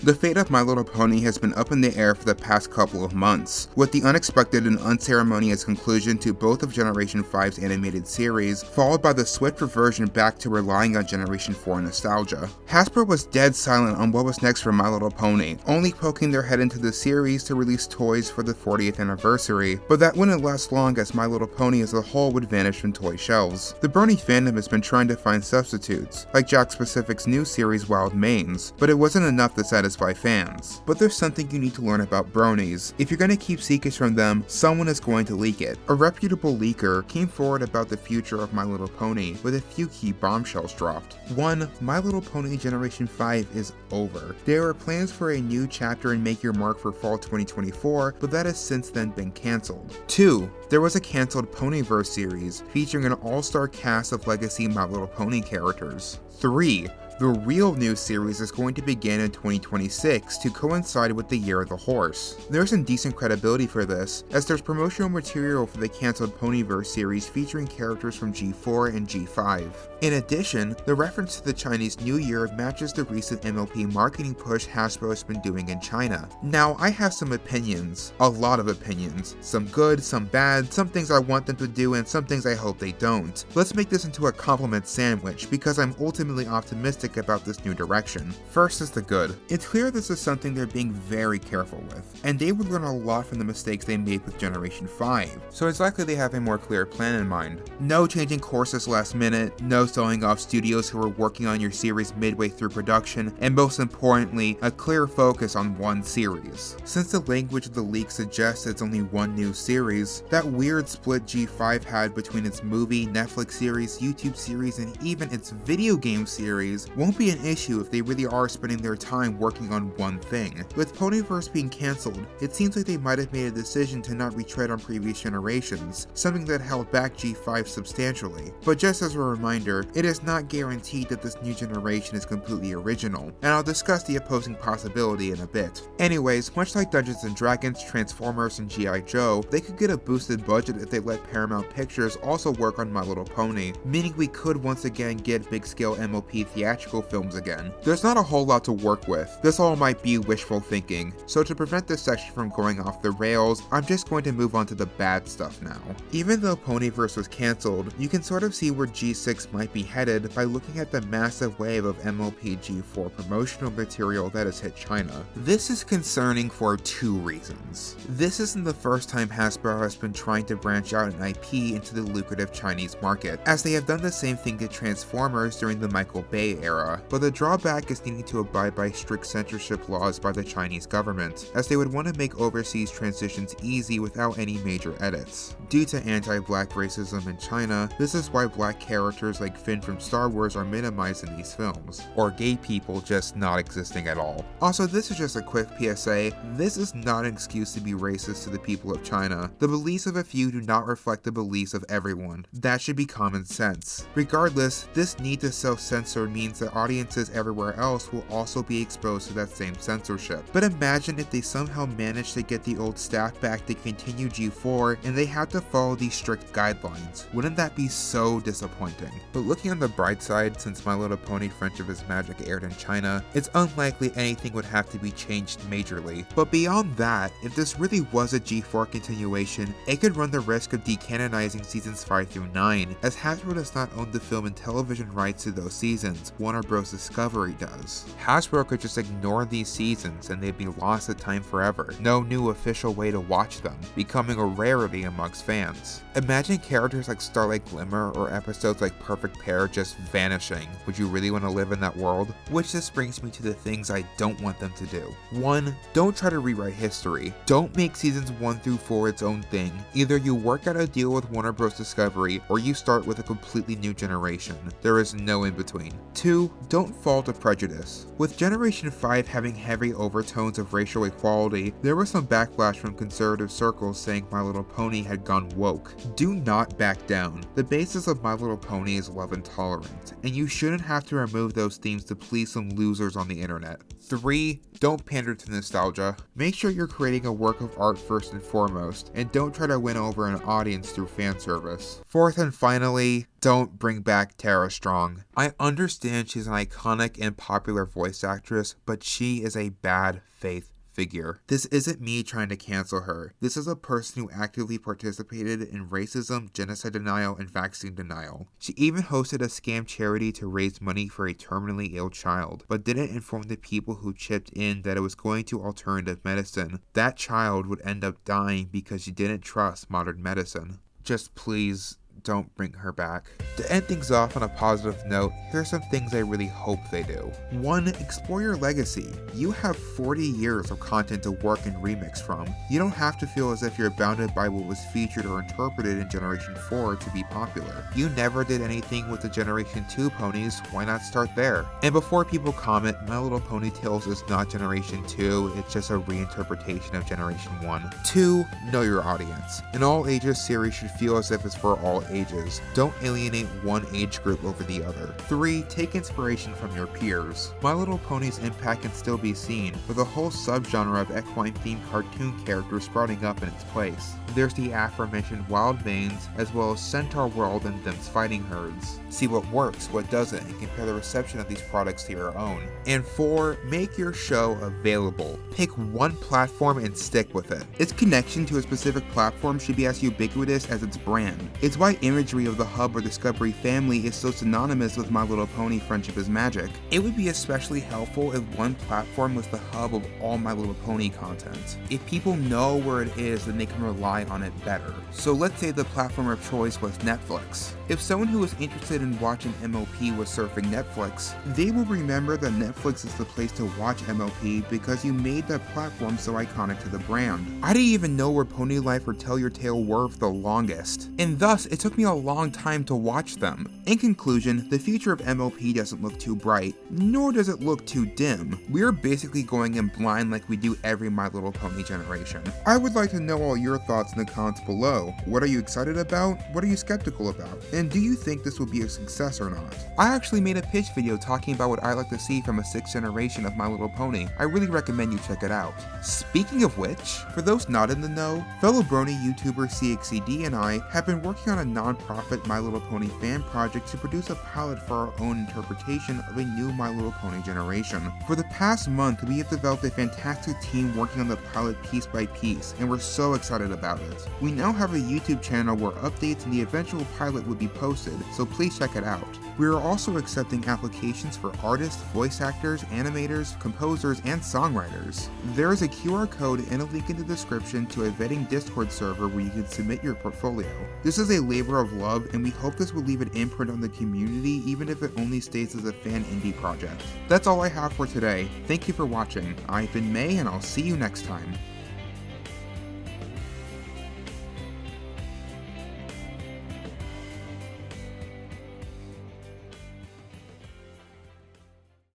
The fate of My Little Pony has been up in the air for the past couple of months, with the unexpected and unceremonious conclusion to both of Generation 5's animated series, followed by the swift reversion back to relying on Generation 4 nostalgia. Hasbro was dead silent on what was next for My Little Pony, only poking their head into the series to release toys for the 40th anniversary, but that wouldn't last long as My Little Pony as a whole would vanish from toy shelves. The Brony fandom has been trying to find substitutes, like Jakks Pacific's new series Wild Manes, but it wasn't enough to satisfy fans. But there's something you need to learn about bronies. If you're going to keep secrets from them, someone is going to leak it. A reputable leaker came forward about the future of My Little Pony with a few key bombshells dropped. 1. My Little Pony Generation 5 is over. There are plans for a new chapter in Make Your Mark for fall 2024, but that has since then been cancelled. 2. There was a cancelled Ponyverse series featuring an all-star cast of legacy My Little Pony characters. 3. The real new series is going to begin in 2026 to coincide with the Year of the Horse. There's some decent credibility for this, as there's promotional material for the cancelled Ponyverse series featuring characters from G4 and G5. In addition, the reference to the Chinese New Year matches the recent MLP marketing push Hasbro has been doing in China. Now, I have some opinions, a lot of opinions, some good, some bad, some things I want them to do and some things I hope they don't. Let's make this into a compliment sandwich because I'm ultimately optimistic about this new direction. First is the good. It's clear this is something they're being very careful with, and they would learn a lot from the mistakes they made with Generation 5, so it's likely they have a more clear plan in mind. No changing courses last minute, no sewing off studios who are working on your series midway through production, and most importantly, a clear focus on one series. Since the language of the leak suggests it's only one new series, that weird split G5 had between its movie, Netflix series, YouTube series, and even its video game series won't be an issue if they really are spending their time working on one thing. With Ponyverse being cancelled, it seems like they might have made a decision to not retread on previous generations, something that held back G5 substantially. But just as a reminder, it is not guaranteed that this new generation is completely original, and I'll discuss the opposing possibility in a bit. Anyways, much like Dungeons & Dragons, Transformers, and G.I. Joe, they could get a boosted budget if they let Paramount Pictures also work on My Little Pony, meaning we could once again get big-scale MLP theatrical films again. There's not a whole lot to work with. This all might be wishful thinking, so to prevent this section from going off the rails, I'm just going to move on to the bad stuff now. Even though Ponyverse was cancelled, you can sort of see where G6 might be headed by looking at the massive wave of MLP G4 promotional material that has hit China. This is concerning for two reasons. This isn't the first time Hasbro has been trying to branch out an IP into the lucrative Chinese market, as they have done the same thing to Transformers during the Michael Bay era, but the drawback is needing to abide by strict censorship laws by the Chinese government, as they would want to make overseas transitions easy without any major edits. Due to anti-black racism in China, this is why black characters like Finn from Star Wars are minimized in these films, or gay people just not existing at all. Also, this is just a quick PSA, this is not an excuse to be racist to the people of China. The beliefs of a few do not reflect the beliefs of everyone. That should be common sense. Regardless, this need to self-censor means that audiences everywhere else will also be exposed to that same censorship. But imagine if they somehow manage to get the old staff back to continue G4 and they have to follow these strict guidelines. Wouldn't that be so disappointing? But looking on the bright side, since My Little Pony Friendship is Magic aired in China, it's unlikely anything would have to be changed majorly. But beyond that, if this really was a G4 continuation, it could run the risk of decanonizing seasons 5 through 9, as Hasbro does not own the film and television rights to those seasons, Warner Bros. Discovery does. Hasbro could just ignore these seasons and they'd be lost to time forever. No new official way to watch them, becoming a rarity amongst fans. Imagine characters like Starlight Glimmer or episodes like Perfect Pair just vanishing. Would you really want to live in that world? Which just brings me to the things I don't want them to do. 1. Don't try to rewrite history. Don't make seasons 1 through 4 its own thing. Either you work out a deal with Warner Bros. Discovery or you start with a completely new generation. There is no in between. 2. Don't fall to prejudice. With Generation 5 having heavy overtones of racial equality, there was some backlash from conservative circles saying My Little Pony had gone woke. Do not back down. The basis of My Little Pony is love and tolerance, and you shouldn't have to remove those themes to please some losers on the internet. 3. Don't pander to nostalgia. Make sure you're creating a work of art first and foremost, and don't try to win over an audience through fan service. 4th and finally, don't bring back Tara Strong. I understand she's an iconic and popular voice actress, but she is a bad faith figure. This isn't me trying to cancel her. This is a person who actively participated in racism, genocide denial, and vaccine denial. She even hosted a scam charity to raise money for a terminally ill child, but didn't inform the people who chipped in that it was going to alternative medicine. That child would end up dying because she didn't trust modern medicine. Just please, don't bring her back. To end things off on a positive note, here's some things I really hope they do. 1. Explore your legacy. You have 40 years of content to work and remix from. You don't have to feel as if you're bounded by what was featured or interpreted in Generation 4 to be popular. You never did anything with the Generation 2 ponies, why not start there? And before people comment, My Little Pony Tales is not Generation 2, it's just a reinterpretation of Generation 1. 2. Know your audience. An all-ages series should feel as if it's for all ages. Don't alienate one age group over the other. 3. Take inspiration from your peers. My Little Pony's impact can still be seen, with a whole subgenre of equine-themed cartoon characters sprouting up in its place. There's the aforementioned Wild Manes, as well as Centaur World and Them's Fighting Herds. See what works, what doesn't, and compare the reception of these products to your own. And 4. Make your show available. Pick one platform and stick with it. Its connection to a specific platform should be as ubiquitous as its brand. It's why imagery of the Hub or Discovery family is so synonymous with My Little Pony Friendship is Magic. It would be especially helpful if one platform was the hub of all My Little Pony content. If people know where it is, then they can rely on it better. So let's say the platform of choice was Netflix. If someone who was interested in watching MOP was surfing Netflix, they will remember that Netflix is the place to watch MOP because you made that platform so iconic to the brand. I didn't even know where Pony Life or Tell Your Tale were for the longest, and thus it took me a long time to watch them. In conclusion, the future of MOP doesn't look too bright, nor does it look too dim. We're basically going in blind like we do every My Little Pony generation. I would like to know all your thoughts in the comments below. What are you excited about? What are you skeptical about? And do you think this will be a success or not? I actually made a pitch video talking about what I like to see from a 6th generation of My Little Pony. I really recommend you check it out. Speaking of which, for those not in the know, fellow Brony YouTuber CXCD and I have been working on a non-profit My Little Pony fan project to produce a pilot for our own interpretation of a new My Little Pony generation. For the past month, we have developed a fantastic team working on the pilot piece by piece, and we're so excited about it. We now have a YouTube channel where updates and the eventual pilot will be posted, so please check it out. We are also accepting applications for artists, voice actors, animators, composers, and songwriters. There is a QR code and a link in the description to a vetting Discord server where you can submit your portfolio. This is a labor of love, and we hope this will leave an imprint on the community even if it only stays as a fan indie project. That's all I have for today. Thank you for watching. I've been May, and I'll see you next time.